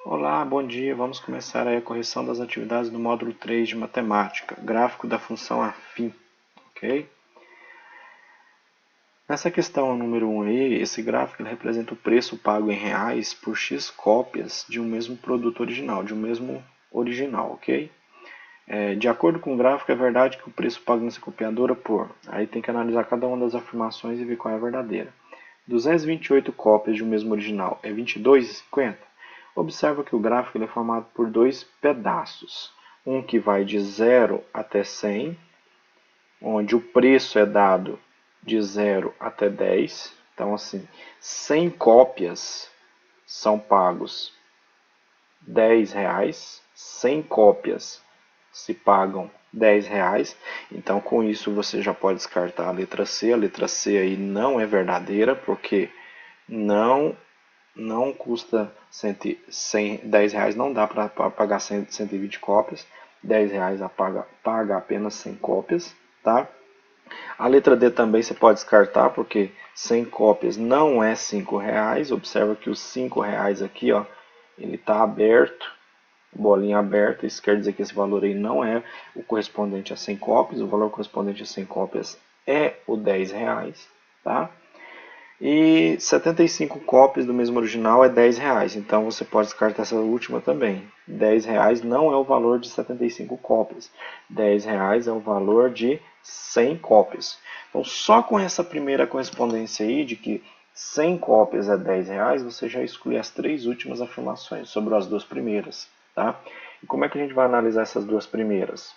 Olá, bom dia. Vamos começar aí a correção das atividades do módulo 3 de matemática, gráfico da função afim, ok? Nessa questão número 1 aí, esse gráfico ele representa o preço pago em reais por X cópias de um mesmo produto original, de um mesmo original, ok? De acordo com o gráfico, é verdade que o preço pago nessa copiadora por... Aí tem que analisar cada uma das afirmações e ver qual é a verdadeira. 228 cópias de um mesmo original é 22,50? Observa que o gráfico é formado por dois pedaços. Um que vai de 0 até 100, onde o preço é dado de 0 até 10. Então, assim, 100 cópias são pagos R$ 10, 100 cópias se pagam R$ 10. Então, com isso, você já pode descartar a letra C. A letra C aí não é verdadeira, porque não não custa R$ 10, não dá para pagar 120 cópias. R$ 10 paga apenas 100 cópias, tá? A letra D também você pode descartar, porque 100 cópias não é R$ 5. Observa que os R$ 5 aqui, ó, ele está aberto, bolinha aberta. Isso quer dizer que esse valor aí não é o correspondente a 100 cópias. O valor correspondente a 100 cópias é o R$ 10, tá? E 75 cópias do mesmo original é R$ 10. Então você pode descartar essa última também. R$ 10 não é o valor de 75 cópias. R$ 10 é o valor de 100 cópias. Então só com essa primeira correspondência aí de que 100 cópias é R$ 10, você já exclui as três últimas afirmações sobre as duas primeiras. Tá? E como é que a gente vai analisar essas duas primeiras?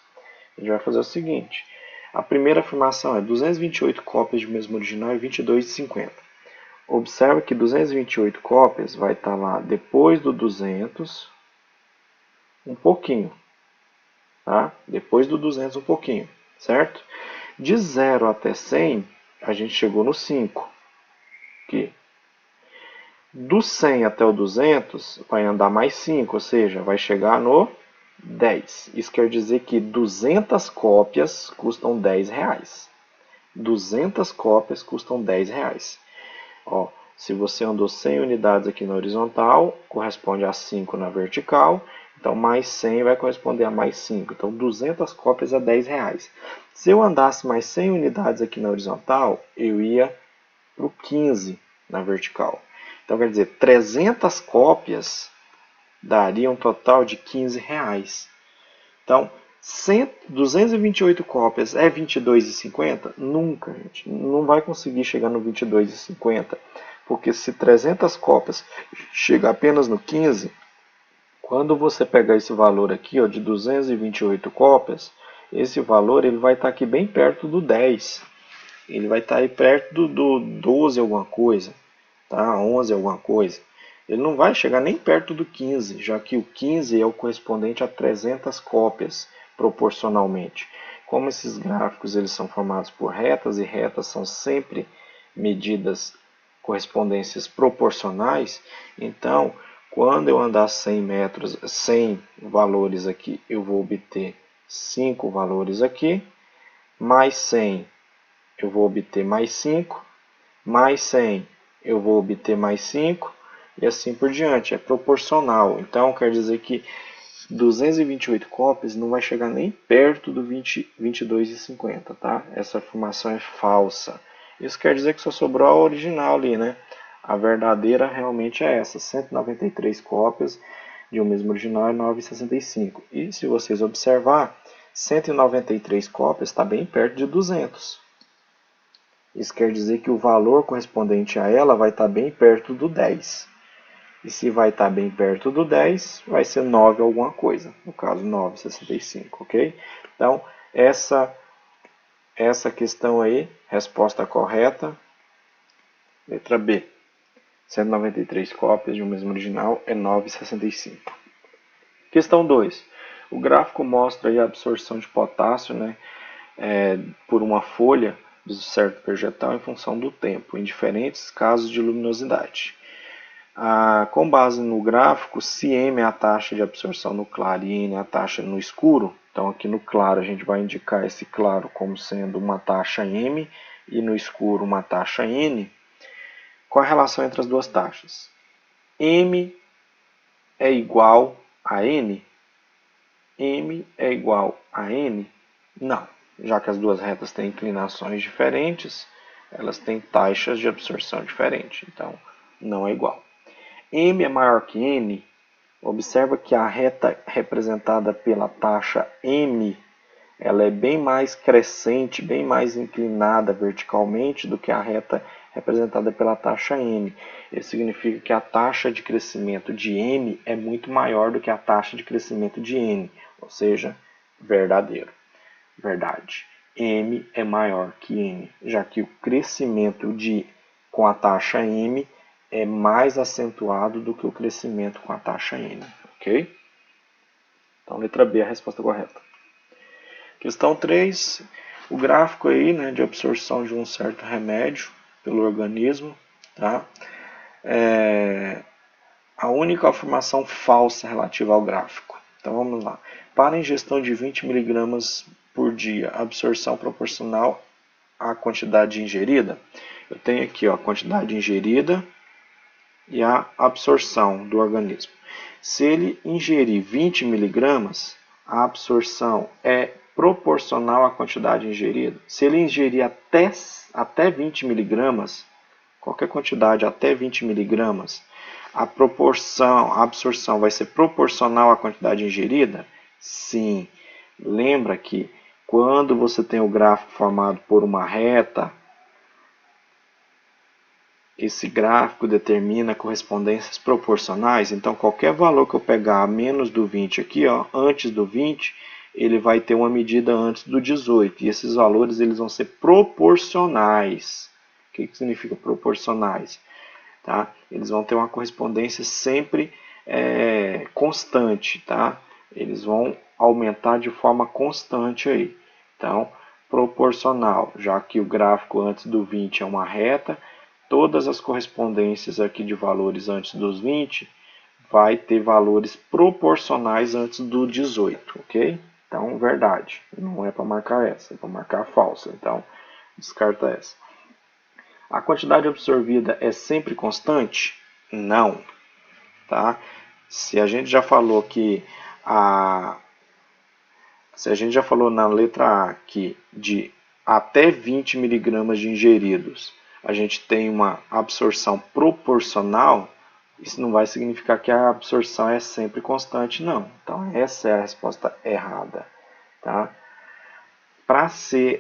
A gente vai fazer o seguinte. A primeira afirmação é 228 cópias do mesmo original é 22,50. Observe que 228 cópias vai estar lá depois do 200, um pouquinho, tá? Depois do 200 um pouquinho, certo? De 0 até 100, a gente chegou no 5. Aqui. Do 100 até o 200, vai andar mais 5, ou seja, vai chegar no 10. Isso quer dizer que 200 cópias custam R$ 10. 200 cópias custam R$ 10. Ó, se você andou 100 unidades aqui na horizontal, corresponde a 5 na vertical. Então, mais 100 vai corresponder a mais 5. Então, 200 cópias é R$ 10. Se eu andasse mais 100 unidades aqui na horizontal, eu ia para o 15 na vertical. Então, quer dizer, 300 cópias daria um total de R$ 15. Então, 228 cópias é 22,50? Nunca, gente. Não vai conseguir chegar no 22,50. Porque se 300 cópias chega apenas no 15, quando você pegar esse valor aqui, ó, de 228 cópias, esse valor ele vai estar aqui bem perto do 10. Ele vai estar aí perto do 12 alguma coisa, tá? 11 alguma coisa. Ele não vai chegar nem perto do 15, já que o 15 é o correspondente a 300 cópias proporcionalmente. Como esses gráficos eles são formados por retas e retas são sempre medidas correspondências proporcionais, então quando eu andar 100 metros, 100 valores aqui, eu vou obter 5 valores aqui, mais 100 eu vou obter mais 5, mais 100 eu vou obter mais 5, e assim por diante, é proporcional. Então quer dizer que 228 cópias não vai chegar nem perto do 22,50, tá? Essa afirmação é falsa. Isso quer dizer que só sobrou a original ali, né? A verdadeira realmente é essa, 193 cópias de um mesmo original é 9,65. E se vocês observar, 193 cópias está bem perto de 200. Isso quer dizer que o valor correspondente a ela vai estar bem perto do 10. E se vai estar bem perto do 10, vai ser 9 alguma coisa. No caso, 9,65, ok? Então, essa questão aí, resposta correta, letra B. 193 cópias de um mesmo original é 9,65. Questão 2. O gráfico mostra a absorção de potássio, né, por uma folha de certo vegetal em função do tempo, em diferentes casos de luminosidade. Com base no gráfico, se M é a taxa de absorção no claro e N é a taxa no escuro, então aqui no claro a gente vai indicar esse claro como sendo uma taxa M e no escuro uma taxa N, qual a relação entre as duas taxas? M é igual a N? M é igual a N? Não, já que as duas retas têm inclinações diferentes, elas têm taxas de absorção diferentes, então não é igual. M é maior que N, observa que a reta representada pela taxa M, ela é bem mais crescente, bem mais inclinada verticalmente do que a reta representada pela taxa N. Isso significa que a taxa de crescimento de M é muito maior do que a taxa de crescimento de N, ou seja, verdadeiro. Verdade. M é maior que N, já que o crescimento com a taxa M é mais acentuado do que o crescimento com a taxa N. Ok? Então, letra B é a resposta correta. Questão 3. O gráfico aí, né, de absorção de um certo remédio pelo organismo. Tá? A única afirmação falsa relativa ao gráfico. Então, vamos lá. Para a ingestão de 20 mg por dia, absorção proporcional à quantidade ingerida. Eu tenho aqui ó, a quantidade ingerida e a absorção do organismo. Se ele ingerir 20 mg, a absorção é proporcional à quantidade ingerida. Se ele ingerir até 20 mg, qualquer quantidade até 20 mg, a absorção vai ser proporcional à quantidade ingerida? Sim. Lembra que quando você tem o gráfico formado por uma reta, esse gráfico determina correspondências proporcionais. Então, qualquer valor que eu pegar a menos do 20 aqui, ó, antes do 20, ele vai ter uma medida antes do 18. E esses valores eles vão ser proporcionais. O que significa proporcionais? Tá? Eles vão ter uma correspondência sempre constante. Tá? Eles vão aumentar de forma constante aí. Então, proporcional, já que o gráfico antes do 20 é uma reta, todas as correspondências aqui de valores antes dos 20 vai ter valores proporcionais antes do 18, ok? Então, verdade. Não é para marcar essa, é para marcar falsa. Então, descarta essa. A quantidade absorvida é sempre constante? Não. Tá? Se a gente já falou que se a gente já falou na letra A que de até 20 mg de ingeridos a gente tem uma absorção proporcional, isso não vai significar que a absorção é sempre constante, não. Então, essa é a resposta errada. Tá? Para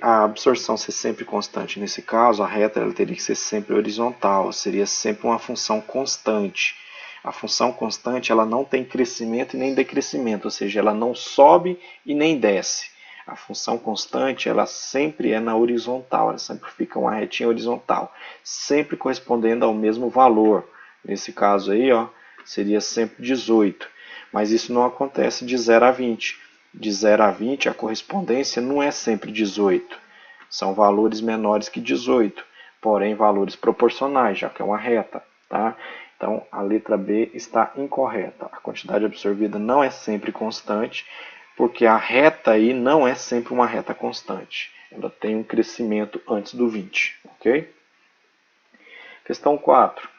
a absorção ser sempre constante, nesse caso, a reta ela teria que ser sempre horizontal, seria sempre uma função constante. A função constante ela não tem crescimento e nem decrescimento, ou seja, ela não sobe e nem desce. A função constante ela sempre é na horizontal, ela sempre fica uma retinha horizontal, sempre correspondendo ao mesmo valor. Nesse caso aí, ó, seria sempre 18, mas isso não acontece de 0 a 20. De 0 a 20 a correspondência não é sempre 18, são valores menores que 18, porém valores proporcionais, já que é uma reta. Tá? Então, a letra B está incorreta. A quantidade absorvida não é sempre constante, porque a reta aí não é sempre uma reta constante. Ela tem um crescimento antes do 20. Ok? Questão 4.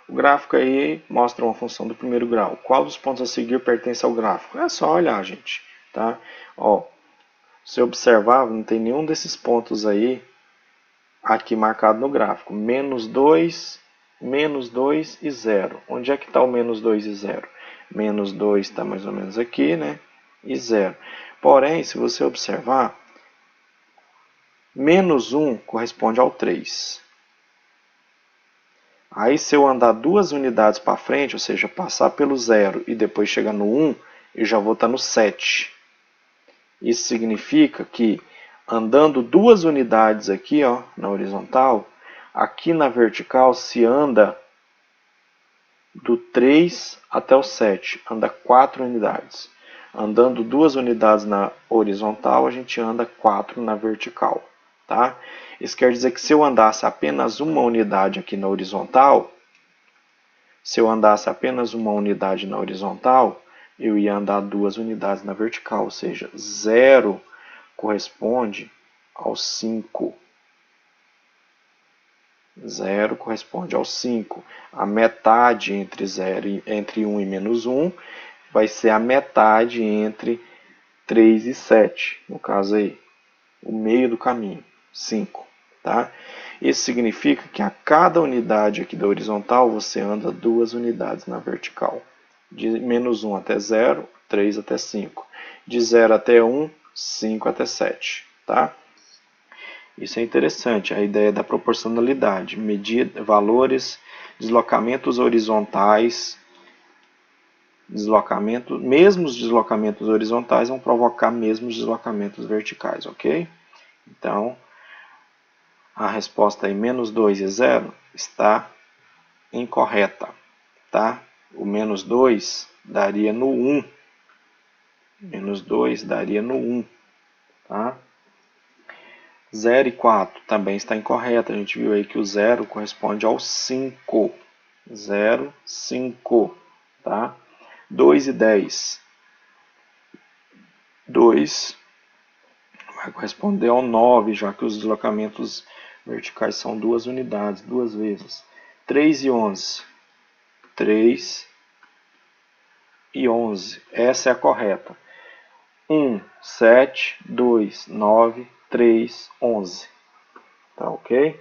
O gráfico aí mostra uma função do primeiro grau. Qual dos pontos a seguir pertence ao gráfico? É só olhar, gente. Tá? Ó, se observar, não tem nenhum desses pontos aí aqui marcado no gráfico. Menos 2 e 0. Onde é que está o menos 2 e 0? Menos 2 está mais ou menos aqui, né? E 0. Porém, se você observar, menos 1 corresponde ao 3. Aí, se eu andar 2 unidades para frente, ou seja, passar pelo 0 e depois chegar no 1, eu já vou estar no 7. Isso significa que, andando 2 unidades aqui ó, na horizontal, aqui na vertical se anda do 3 até o 7, anda 4 unidades. Andando 2 unidades na horizontal, a gente anda 4 na vertical. Tá? Isso quer dizer que se eu andasse apenas uma unidade aqui na horizontal, eu ia andar 2 unidades na vertical, ou seja, 0 corresponde ao 5. 0 corresponde ao 5. A metade entre 1 e menos 1 vai ser a metade entre 3 e 7, no caso aí, o meio do caminho, 5. Tá? Isso significa que a cada unidade aqui da horizontal você anda 2 unidades na vertical. De menos 1 até 0, 3 até 5. De 0 até 1, 5 até 7. Tá? Isso é interessante, a ideia da proporcionalidade, medir valores, deslocamentos horizontais, mesmos deslocamentos horizontais vão provocar mesmos deslocamentos verticais, ok? Então, a resposta aí, menos 2 e 0, está incorreta, tá? O menos 2 daria no 1. Menos 2 daria no 1, tá? 0 e 4 também está incorreta. A gente viu aí que o 0 corresponde ao 5. 0, 5, tá? 2 e 10. 2 vai corresponder ao 9, já que os deslocamentos verticais são 2 unidades, 2 vezes. 3 e 11. 3 e 11. Essa é a correta. 1, 7, 2, 9, 3, 11. Tá ok?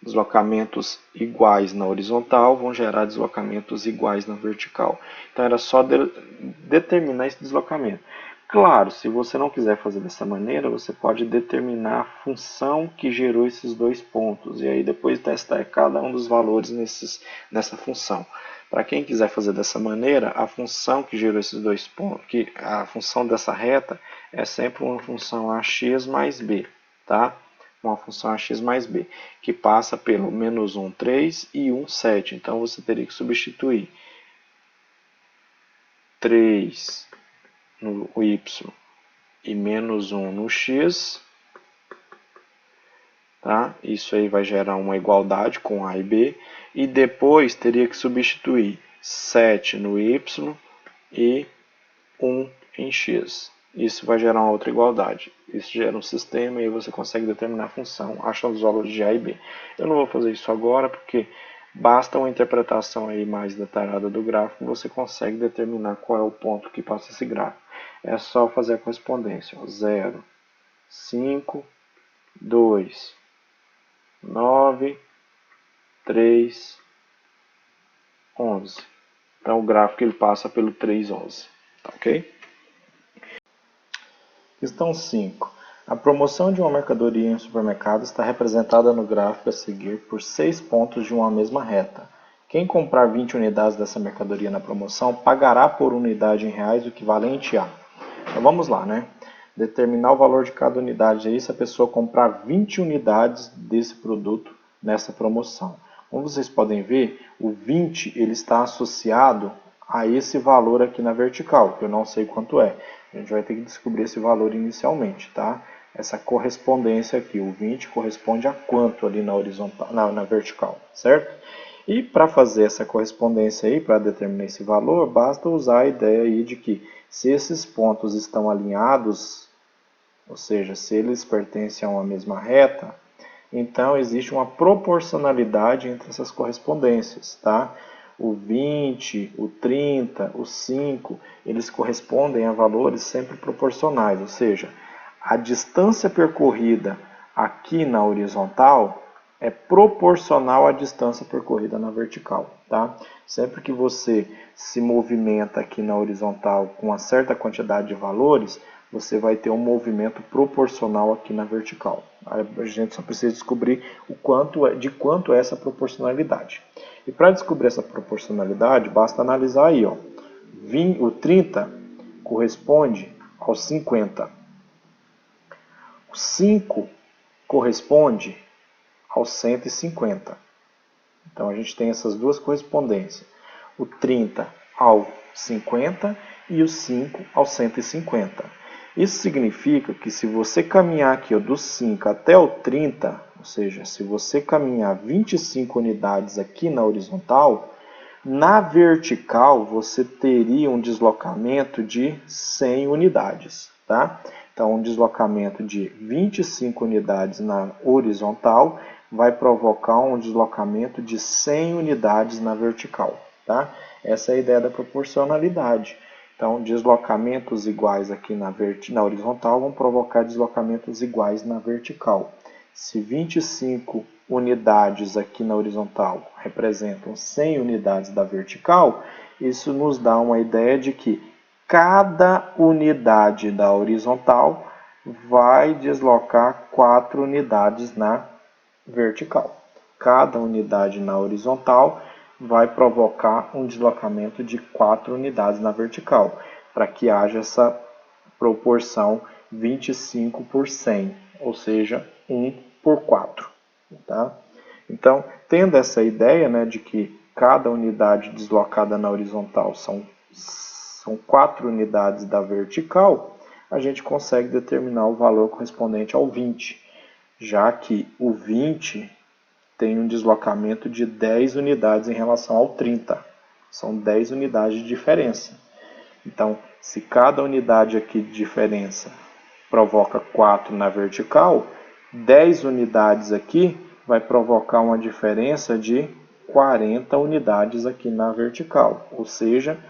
Deslocamentos iguais na horizontal vão gerar deslocamentos iguais na vertical. Então era só determinar esse deslocamento. Claro, se você não quiser fazer dessa maneira, você pode determinar a função que gerou esses dois pontos. E aí depois testar cada um dos valores nessa função. Para quem quiser fazer dessa maneira, a função que gerou esses dois pontos, a função dessa reta é sempre uma função ax mais b, tá? Uma função ax mais b, que passa pelo menos 1, 3 e 1, 7. Então você teria que substituir 3 no y e menos 1 no x. Tá? Isso aí vai gerar uma igualdade com a e b. E depois teria que substituir 7 no y e 1 em x. Isso vai gerar uma outra igualdade. Isso gera um sistema e aí você consegue determinar a função, achando os valores de A e B. Eu não vou fazer isso agora porque basta uma interpretação aí mais detalhada do gráfico, você consegue determinar qual é o ponto que passa esse gráfico. É só fazer a correspondência. 0, 5, 2, 9, 3, 11. Então o gráfico ele passa pelo 3, 11. Tá ok? Questão 5. A promoção de uma mercadoria em um supermercado está representada no gráfico a seguir por 6 pontos de uma mesma reta. Quem comprar 20 unidades dessa mercadoria na promoção pagará por unidade em reais o equivalente a... Então vamos lá, né? Determinar o valor de cada unidade aí se a pessoa comprar 20 unidades desse produto nessa promoção. Como vocês podem ver, o 20 ele está associado a esse valor aqui na vertical, que eu não sei quanto é. A gente vai ter que descobrir esse valor inicialmente, tá? Essa correspondência aqui, o 20 corresponde a quanto ali na horizontal, na vertical, certo? E para fazer essa correspondência aí, para determinar esse valor, basta usar a ideia aí de que se esses pontos estão alinhados, ou seja, se eles pertencem a uma mesma reta, então existe uma proporcionalidade entre essas correspondências, tá? O 20, o 30, o 5, eles correspondem a valores sempre proporcionais, ou seja, a distância percorrida aqui na horizontal é proporcional à distância percorrida na vertical, tá? Sempre que você se movimenta aqui na horizontal com uma certa quantidade de valores, você vai ter um movimento proporcional aqui na vertical. A gente só precisa descobrir de quanto é essa proporcionalidade. E para descobrir essa proporcionalidade, basta analisar aí, ó. O 30 corresponde ao 50. O 5 corresponde ao 150. Então a gente tem essas duas correspondências. O 30 ao 50 e o 5 ao 150. Isso significa que se você caminhar aqui ó, do 5 até o 30, ou seja, se você caminhar 25 unidades aqui na horizontal, na vertical você teria um deslocamento de 100 unidades. Tá? Então, um deslocamento de 25 unidades na horizontal vai provocar um deslocamento de 100 unidades na vertical. Tá? Essa é a ideia da proporcionalidade. Então, deslocamentos iguais aqui na horizontal vão provocar deslocamentos iguais na vertical. Se 25 unidades aqui na horizontal representam 100 unidades da vertical, isso nos dá uma ideia de que cada unidade da horizontal vai deslocar 4 unidades na vertical. Cada unidade na horizontal vai provocar um deslocamento de 4 unidades na vertical, para que haja essa proporção 25 por 100, ou seja, 1 por 4. Tá? Então, tendo essa ideia, né, de que cada unidade deslocada na horizontal são 4 unidades da vertical, a gente consegue determinar o valor correspondente ao 20, já que o 20 tem um deslocamento de 10 unidades em relação ao 30. São 10 unidades de diferença. Então, se cada unidade aqui de diferença provoca 4 na vertical, 10 unidades aqui vai provocar uma diferença de 40 unidades aqui na vertical. Ou seja,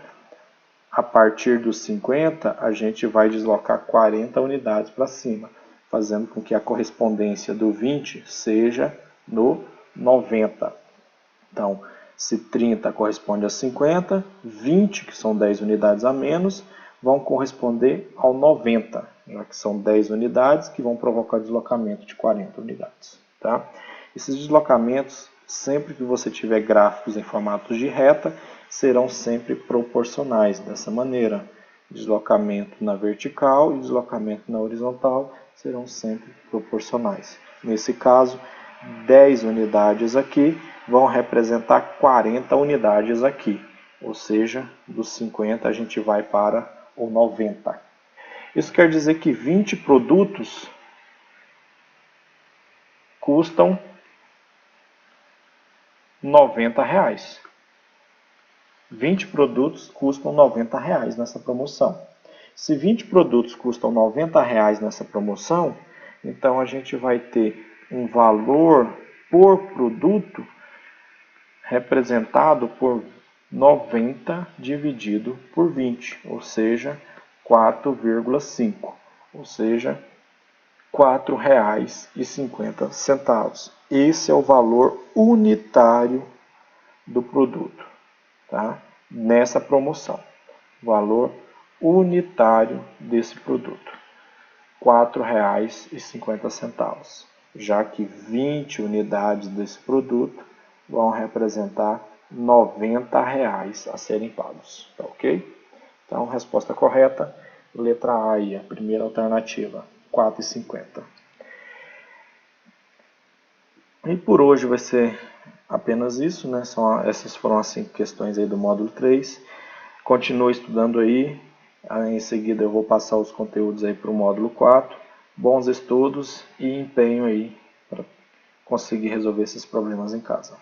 a partir dos 50, a gente vai deslocar 40 unidades para cima, fazendo com que a correspondência do 20 seja no 90. Então, se 30 corresponde a 50, 20, que são 10 unidades a menos, vão corresponder ao 90, já que são 10 unidades que vão provocar deslocamento de 40 unidades. Tá? Esses deslocamentos, sempre que você tiver gráficos em formatos de reta, serão sempre proporcionais dessa maneira. Deslocamento na vertical e deslocamento na horizontal serão sempre proporcionais. Nesse caso, 10 unidades aqui vão representar 40 unidades aqui. Ou seja, dos 50 a gente vai para o 90. Isso quer dizer que 20 produtos custam R$90. 20 produtos custam R$90 nessa promoção. Se 20 produtos custam R$90 nessa promoção, então a gente vai ter um valor por produto representado por 90 dividido por 20, ou seja, 4,5, ou seja, R$4,50. Esse é o valor unitário do produto, tá? Nessa promoção. Valor unitário desse produto, R$4,50, já que 20 unidades desse produto vão representar R$90 a serem pagos, tá ok? Então, resposta correta, letra A aí, a primeira alternativa, R$4,50. E por hoje vai ser apenas isso, né? Essas foram as 5 questões aí do módulo 3. Continue estudando aí, em seguida eu vou passar os conteúdos aí para o módulo 4. Bons estudos e empenho aí para conseguir resolver esses problemas em casa.